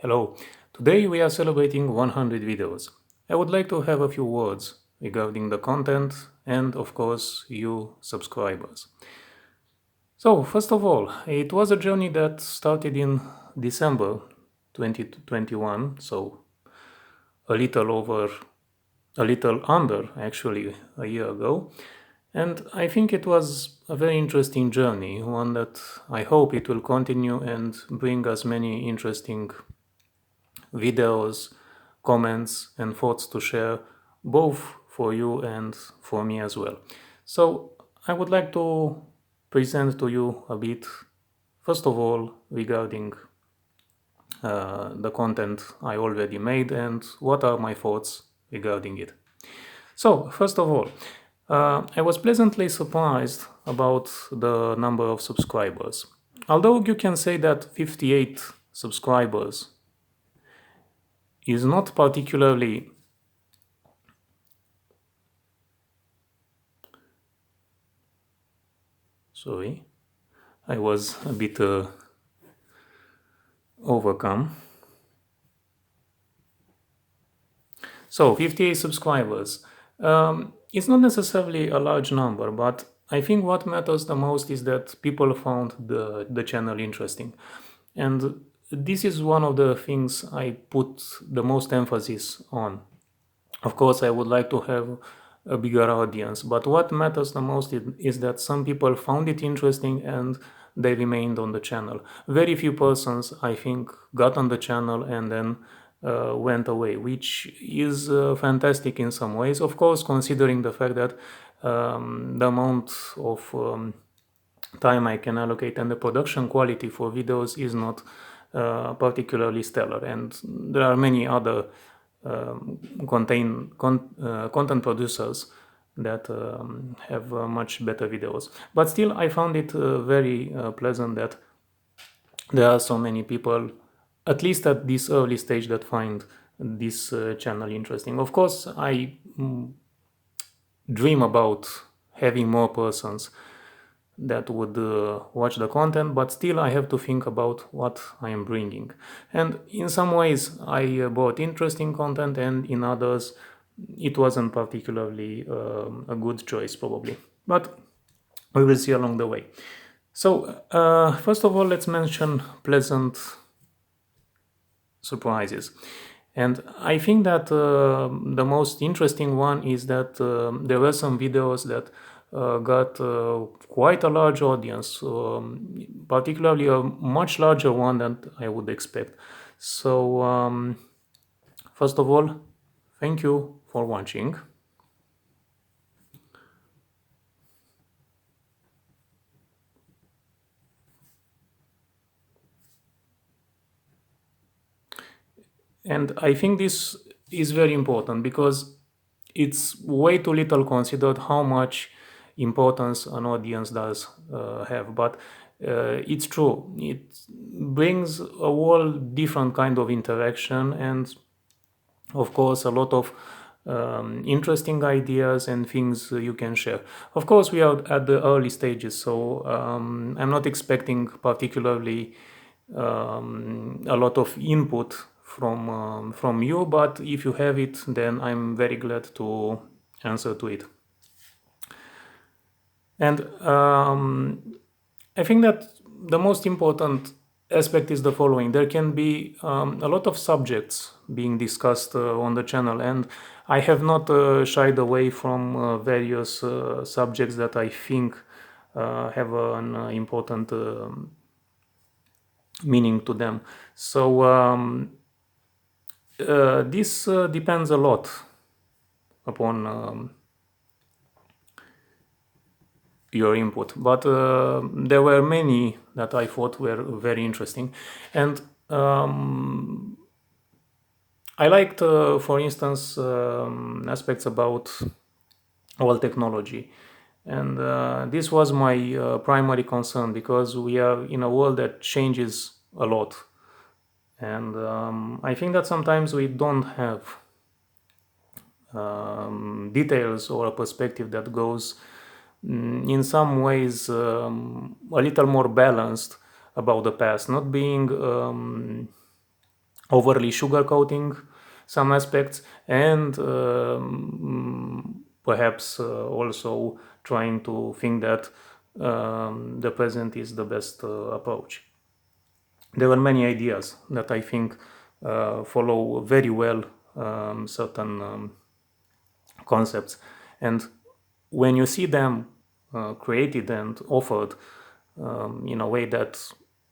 Hello, today we are celebrating 100 videos. I would like to have a few words regarding the content and, of course, you subscribers. So, first of all, it was a journey that started in December 2021, so a little over, a little under actually a year ago. And I think it was a very interesting journey, one that I hope it will continue and bring us many interesting videos, comments, and thoughts to share, both for you and for me as well. So, I would like to present to you a bit, first of all, regarding the content I already made and what are my thoughts regarding it. So, first of all, I was pleasantly surprised about the number of subscribers. Although you can say that 58 subscribers is not particularly sorry, I was a bit overcome. So 58 subscribers. It's not necessarily a large number, but I think what matters the most is that people found the channel interesting. And this is one of the things I put the most emphasis on. Of course, I would like to have a bigger audience, but what matters the most is that some people found it interesting and they remained on the channel. Very few persons, I think, got on the channel and then went away, which is fantastic in some ways. Of course, considering the fact that the amount of time I can allocate and the production quality for videos is not particularly stellar, and there are many other content producers that have much better videos. But still, I found it very pleasant that there are so many people, at least at this early stage, that find this channel interesting. Of course, I dream about having more persons that would watch the content, but still I have to think about what I am bringing. And in some ways I brought interesting content, and in others it wasn't particularly a good choice probably, but we will see along the way. So first of all, let's mention pleasant surprises. And I think that the most interesting one is that there were some videos that got quite a large audience, particularly a much larger one than I would expect. So, first of all, thank you for watching. And I think this is very important because it's way too little considered how much importance an audience does have. But it's true. It brings a whole different kind of interaction and, of course, a lot of interesting ideas and things you can share. Of course, we are at the early stages, so I'm not expecting particularly a lot of input from you, but if you have it, then I'm very glad to answer to it. And I think that the most important aspect is the following. There can be a lot of subjects being discussed on the channel, and I have not shied away from various subjects that I think have an important meaning to them. So this depends a lot upon your input, but there were many that I thought were very interesting, and I liked, for instance, aspects about all technology, and this was my primary concern because we are in a world that changes a lot, and I think that sometimes we don't have details or a perspective that goes in some ways a little more balanced about the past, not being overly sugarcoating some aspects, and perhaps also trying to think that the present is the best approach. There were many ideas that I think follow very well certain concepts, and when you see them created and offered in a way that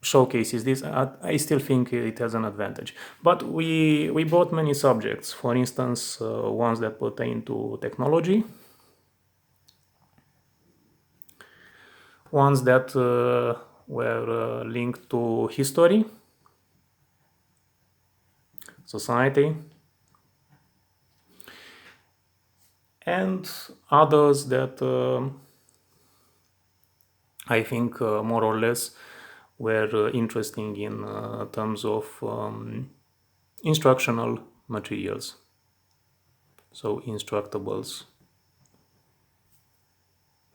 showcases this, I still think it has an advantage. But we brought many subjects, for instance, ones that pertain to technology, ones that were linked to history, society, and others that I think more or less were interesting in terms of instructional materials, so instructables,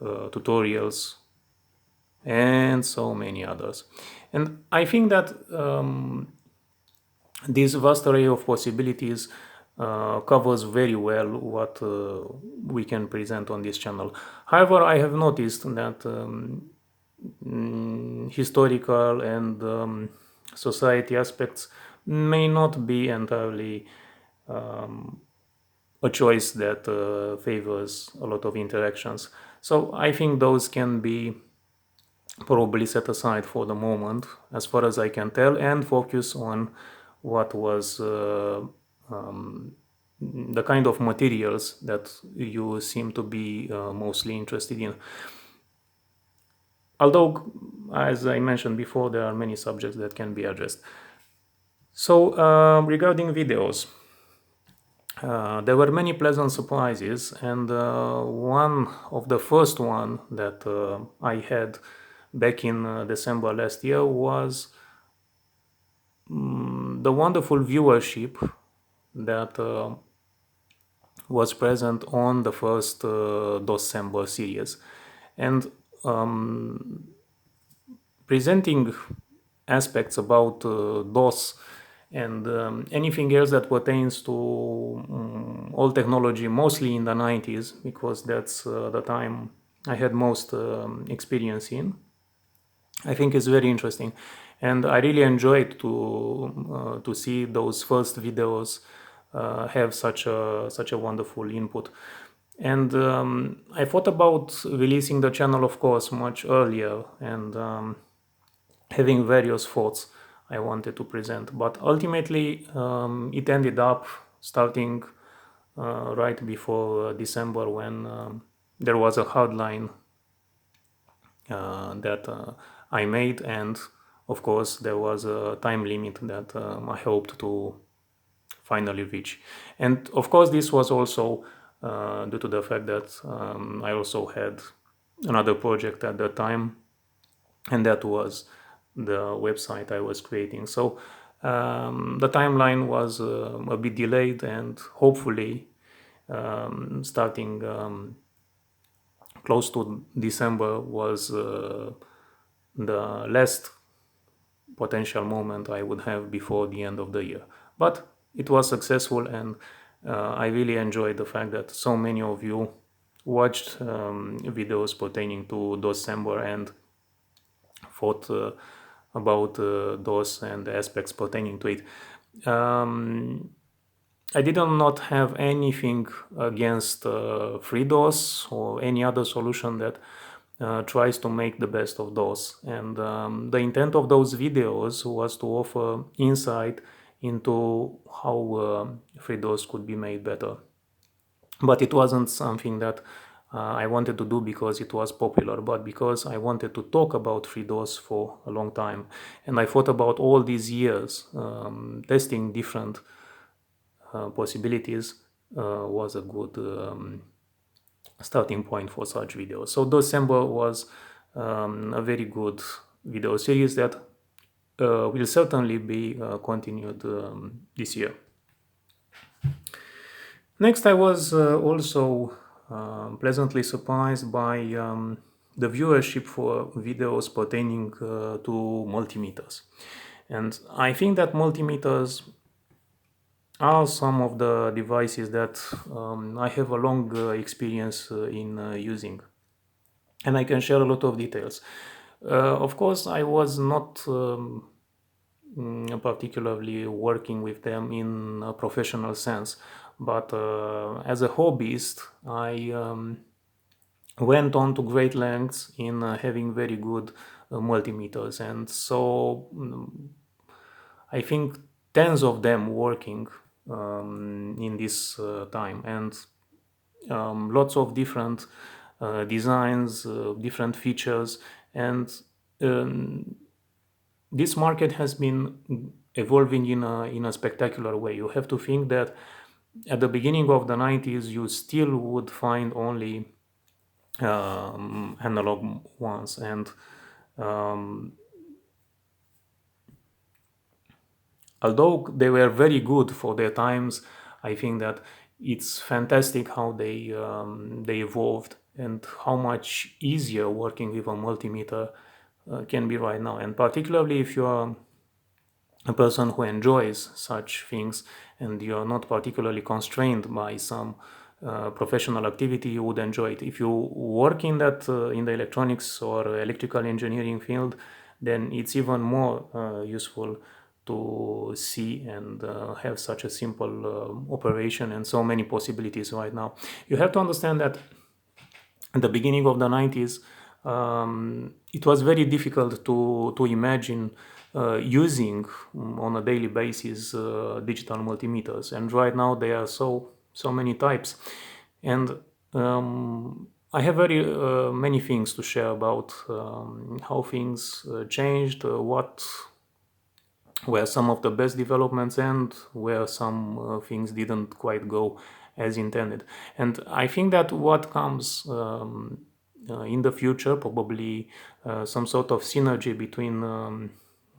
tutorials, and so many others. And I think that this vast array of possibilities covers very well what we can present on this channel. However, I have noticed that historical and society aspects may not be entirely a choice that favors a lot of interactions. So I think those can be probably set aside for the moment, as far as I can tell, and focus on what was the kind of materials that you seem to be mostly interested in. Although, as I mentioned before, there are many subjects that can be addressed. So, regarding videos, there were many pleasant surprises, and one of the first one that I had back in December last year was the wonderful viewership that was present on the first December series. And presenting aspects about DOS and anything else that pertains to old technology, mostly in the 90s, because that's the time I had most experience in, I think is very interesting. And I really enjoyed to see those first videos have such a wonderful input. And I thought about releasing the channel, of course, much earlier, and having various thoughts I wanted to present. But ultimately, it ended up starting right before December, when there was a hard line that I made, and of course there was a time limit that I hoped to finally reach. And of course this was also due to the fact that I also had another project at the time, and that was the website I was creating. So the timeline was a bit delayed, and hopefully starting close to December was the last potential moment I would have before the end of the year. But it was successful, and I really enjoyed the fact that so many of you watched videos pertaining to December and thought about DOS and the aspects pertaining to it. I did not have anything against FreeDOS or any other solution that tries to make the best of DOS. And the intent of those videos was to offer insight into how FreeDOS could be made better. But it wasn't something that I wanted to do because it was popular, but because I wanted to talk about FreeDOS for a long time. And I thought about all these years testing different possibilities was a good starting point for such videos. So December was a very good video series that will certainly be continued this year. Next, I was also pleasantly surprised by the viewership for videos pertaining to multimeters. And I think that multimeters are some of the devices that I have a long experience in using, and I can share a lot of details. Of course, I was not particularly working with them in a professional sense, but as a hobbyist, I went on to great lengths in having very good multimeters, and so I think tens of them working in this time, and lots of different designs, different features, and um, this market has been evolving in a spectacular way. You have to think that at the beginning of the 90s, you still would find only analog ones, and um, although they were very good for their times, I think that it's fantastic how they evolved and how much easier working with a multimeter can be right now. And particularly if you're a person who enjoys such things and you're not particularly constrained by some professional activity, you would enjoy it. If you work in that in the electronics or electrical engineering field, then it's even more useful to see and have such a simple operation and so many possibilities right now. You have to understand that at the beginning of the 90s, it was very difficult to imagine using on a daily basis digital multimeters. And right now there are so many types. And I have very many things to share about how things changed, what where some of the best developments and where some things didn't quite go as intended. And I think that what comes in the future, probably some sort of synergy between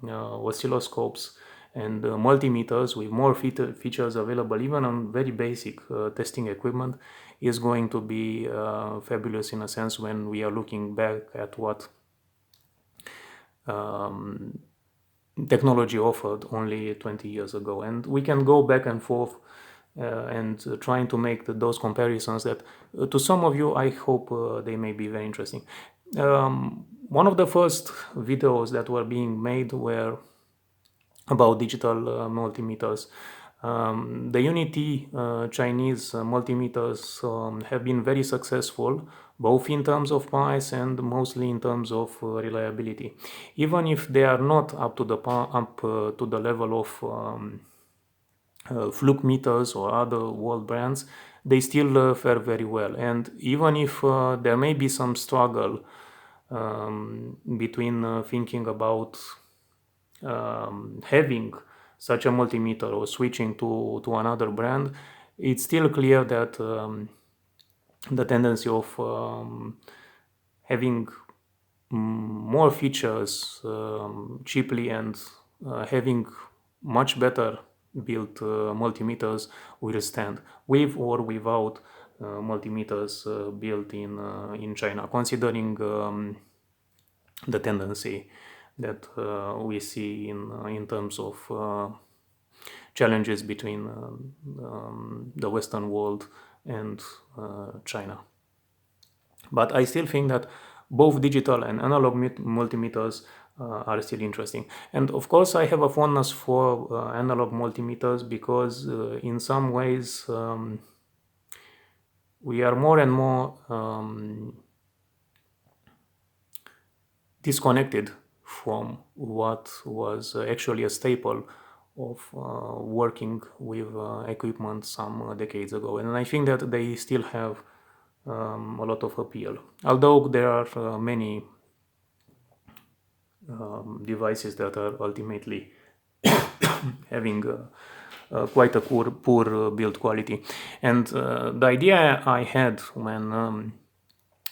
oscilloscopes and multimeters with more features available even on very basic testing equipment, is going to be fabulous in a sense when we are looking back at what technology offered only 20 years ago. And we can go back and forth and trying to make those comparisons that to some of you, I hope they may be very interesting. One of the first videos that were being made were about digital multimeters. The Unity Chinese multimeters have been very successful, both in terms of price and mostly in terms of reliability. Even if they are not up to the level of Fluke meters or other world brands, they still fare very well. And even if there may be some struggle between thinking about having such a multimeter or switching to another brand, it's still clear that the tendency of having more features cheaply and having much better built multimeters will stand with or without multimeters built in China, considering the tendency that we see in terms of challenges between the Western world and China. But I still think that both digital and analog multimeters are still interesting. And of course, I have a fondness for analog multimeters because in some ways we are more and more disconnected from what was actually a staple of working with equipment some decades ago. And I think that they still have a lot of appeal. Although there are many devices that are ultimately having quite a poor build quality. And the idea I had when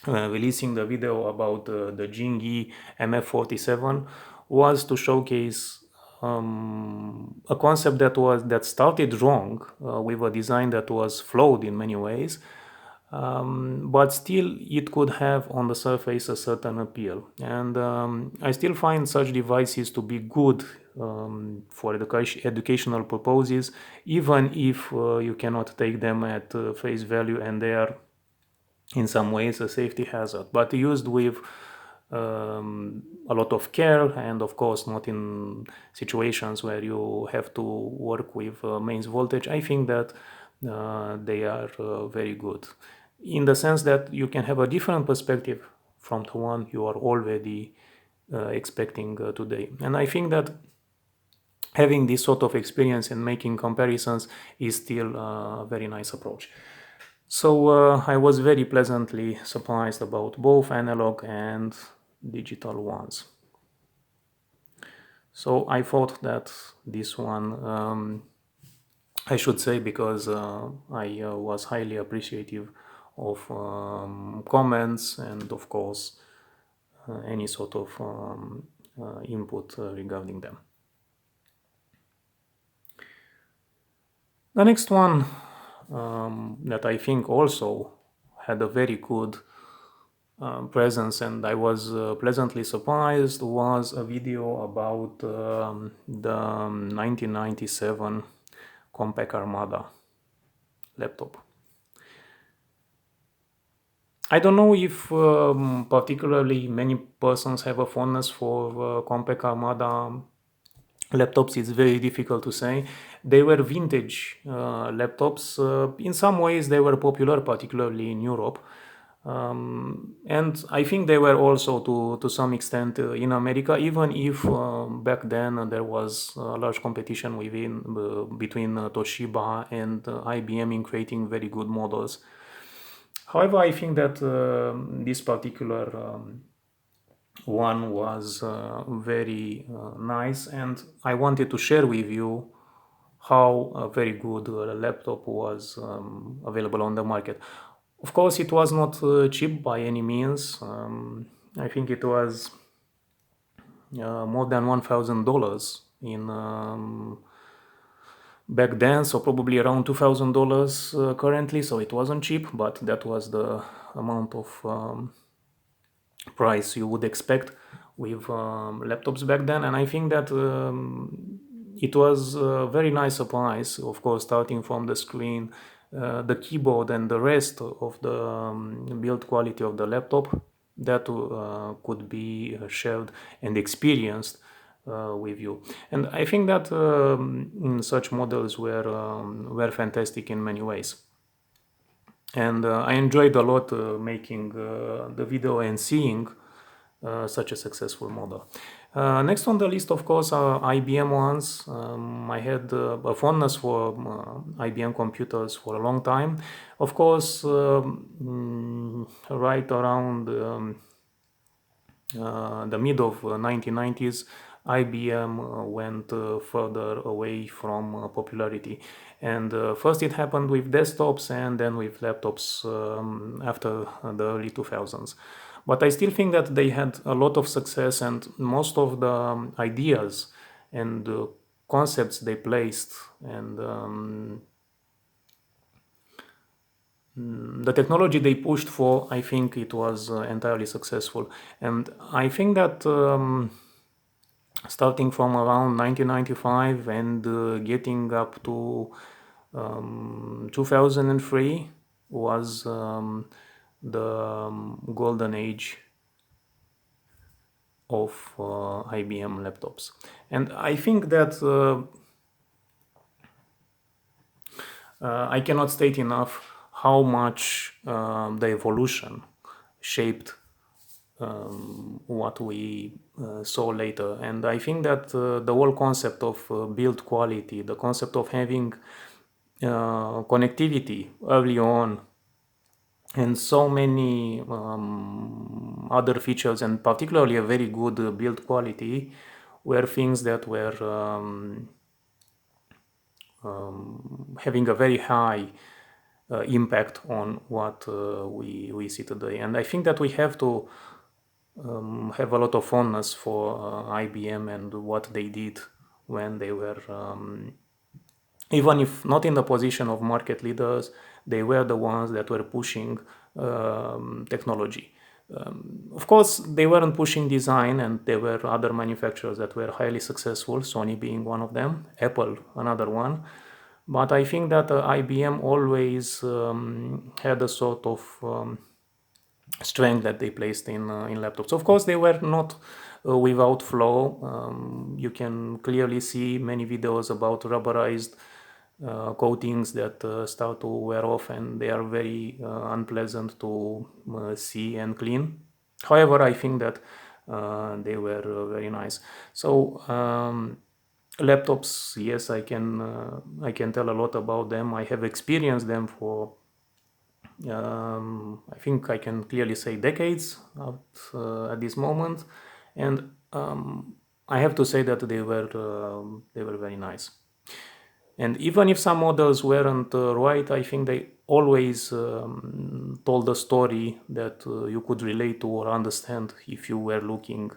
releasing the video about the Jingyi MF47 was to showcase a concept that started wrong with a design that was flawed in many ways, but still it could have on the surface a certain appeal. And I still find such devices to be good for educational purposes, even if you cannot take them at face value and they are in some ways a safety hazard, but used with a lot of care, and of course not in situations where you have to work with mains voltage. I think that they are very good, in the sense that you can have a different perspective from the one you are already expecting today. And I think that having this sort of experience and making comparisons is still a very nice approach. So I was very pleasantly surprised about both analog and digital ones. So I thought that this one I should say, because I was highly appreciative of comments and of course any sort of input regarding them. The next one that I think also had a very good presence and I was pleasantly surprised was a video about the 1997 Compaq Armada laptop. I don't know if particularly many persons have a fondness for Compaq Armada laptops. It's very difficult to say. They were vintage laptops. In some ways they were popular, particularly in Europe. And I think they were also to some extent in America, even if back then there was a large competition between Toshiba and IBM in creating very good models. However, I think that this particular one was very nice, and I wanted to share with you how a very good laptop was available on the market. Of course, it was not cheap by any means. I think it was more than $1,000 in back then, so probably around $2,000 currently. So it wasn't cheap, but that was the amount of price you would expect with laptops back then. And I think that it was a very nice surprise, of course, starting from the screen, the keyboard and the rest of the build quality of the laptop that could be shared and experienced with you. And I think that such models were fantastic in many ways. And I enjoyed a lot making the video and seeing such a successful model. Next on the list, of course, are IBM ones. I had a fondness for IBM computers for a long time. Of course, right around the mid of 1990s, IBM went further away from popularity. And first it happened with desktops and then with laptops after the early 2000s. But I still think that they had a lot of success, and most of the ideas and concepts they placed and the technology they pushed for, I think it was entirely successful. And I think that starting from around 1995 and getting up to 2003 was the golden age of IBM laptops. And I think that I cannot state enough how much the evolution shaped what we saw later. And I think that the whole concept of build quality, the concept of having connectivity early on, and so many other features, and particularly a very good build quality, were things that were having a very high impact on what we see today. And I think that we have to have a lot of fondness for IBM and what they did when they were, even if not in the position of market leaders, they were the ones that were pushing technology. Of course, they weren't pushing design, and there were other manufacturers that were highly successful, Sony being one of them, Apple another one. But I think that IBM always had a sort of strength that they placed in laptops. Of course, they were not without flaw. You can clearly see many videos about rubberized coatings that start to wear off, and they are very unpleasant to see and clean. However, I think that they were very nice. So laptops, yes, I can tell a lot about them. I have experienced them for I think I can clearly say decades at this moment, and I have to say that they were very nice. And even if some models weren't right, I think they always told a story that you could relate to or understand if you were looking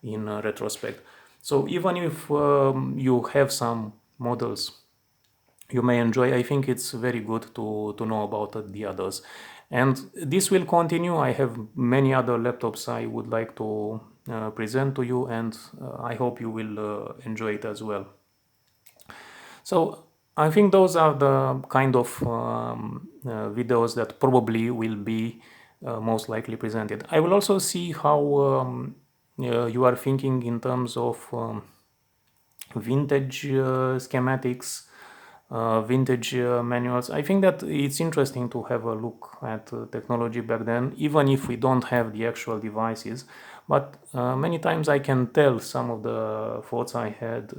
in retrospect. So even if you have some models you may enjoy, I think it's very good to know about the others. And this will continue. I have many other laptops I would like to present to you, and I hope you will enjoy it as well. So I think those are the kind of videos that probably will be most likely presented. I will also see how you are thinking in terms of vintage schematics, vintage manuals. I think that it's interesting to have a look at technology back then, even if we don't have the actual devices. But many times I can tell some of the thoughts I had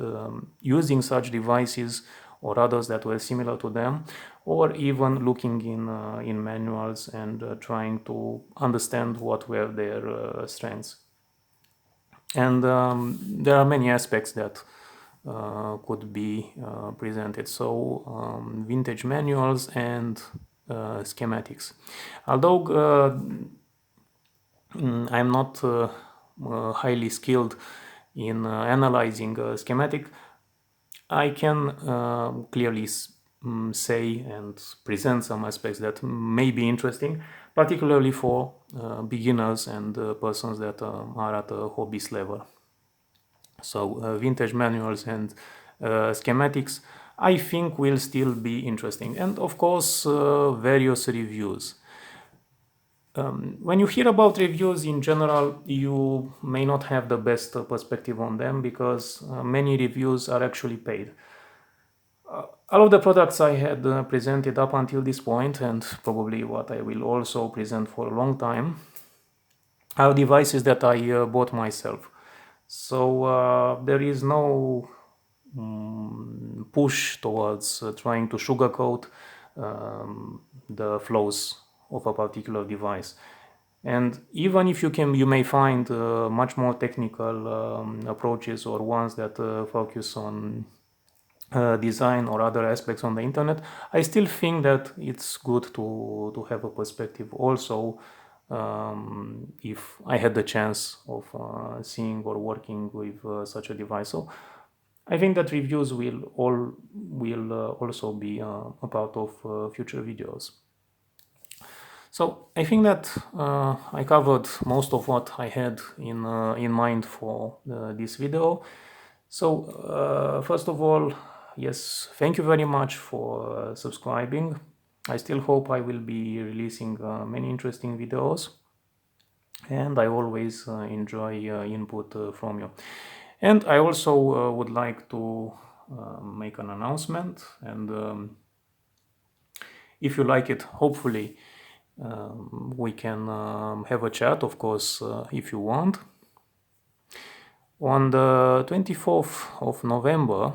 using such devices or others that were similar to them, or even looking in manuals and trying to understand what were their strengths. And there are many aspects that could be presented. So vintage manuals and schematics. Although I'm not highly skilled in analyzing a schematic, I can clearly say and present some aspects that may be interesting, particularly for beginners and persons that are at a hobbyist level. So vintage manuals and schematics, I think will still be interesting. And of course, various reviews. When you hear about reviews in general, you may not have the best perspective on them because many reviews are actually paid. All of the products I had presented up until this point, and probably what I will also present for a long time, are devices that I bought myself. So there is no push towards trying to sugarcoat the flaws of a particular device. And even if you may find much more technical approaches or ones that focus on design or other aspects on the internet, I still think that it's good to have a perspective also if I had the chance of seeing or working with such a device. So I think that reviews will also be a part of future videos. So I think that I covered most of what I had in mind for this video. So first of all, yes, thank you very much for subscribing. I still hope I will be releasing many interesting videos, and I always enjoy input from you. And I also would like to make an announcement, and if you like it, hopefully we can have a chat, of course, if you want. On the 24th of November,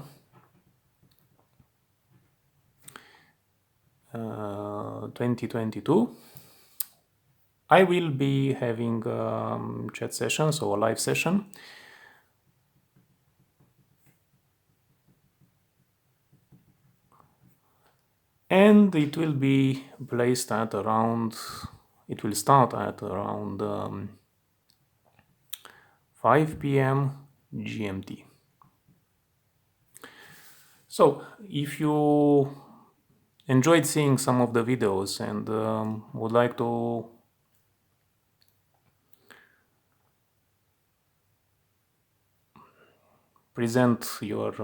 2022, I will be having chat sessions or a live session. And it will be placed at around, it will start at around 5 p.m. GMT. So if you enjoyed seeing some of the videos and would like to present your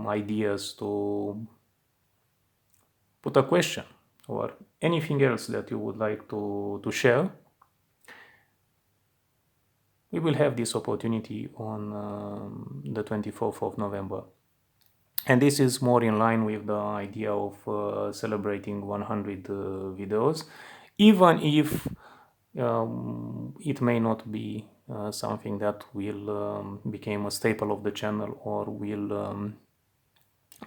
ideas, to put a question or anything else that you would like to share, we will have this opportunity on the 24th of November. And this is more in line with the idea of celebrating 100 videos, even if it may not be something that will become a staple of the channel or will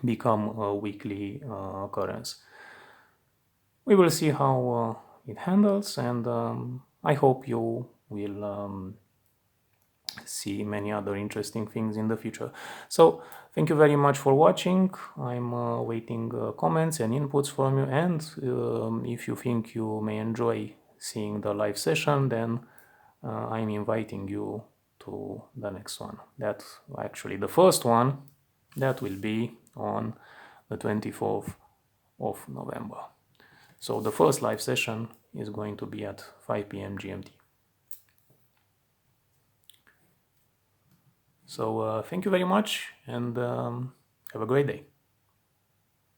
become a weekly occurrence. We will see how it handles, and I hope you will see many other interesting things in the future. So thank you very much for watching. I'm waiting comments and inputs from you, and if you think you may enjoy seeing the live session, then I'm inviting you to the next one. That's actually the first one, that will be on the 24th of November. So the first live session is going to be at 5 PM GMT. So thank you very much, and have a great day.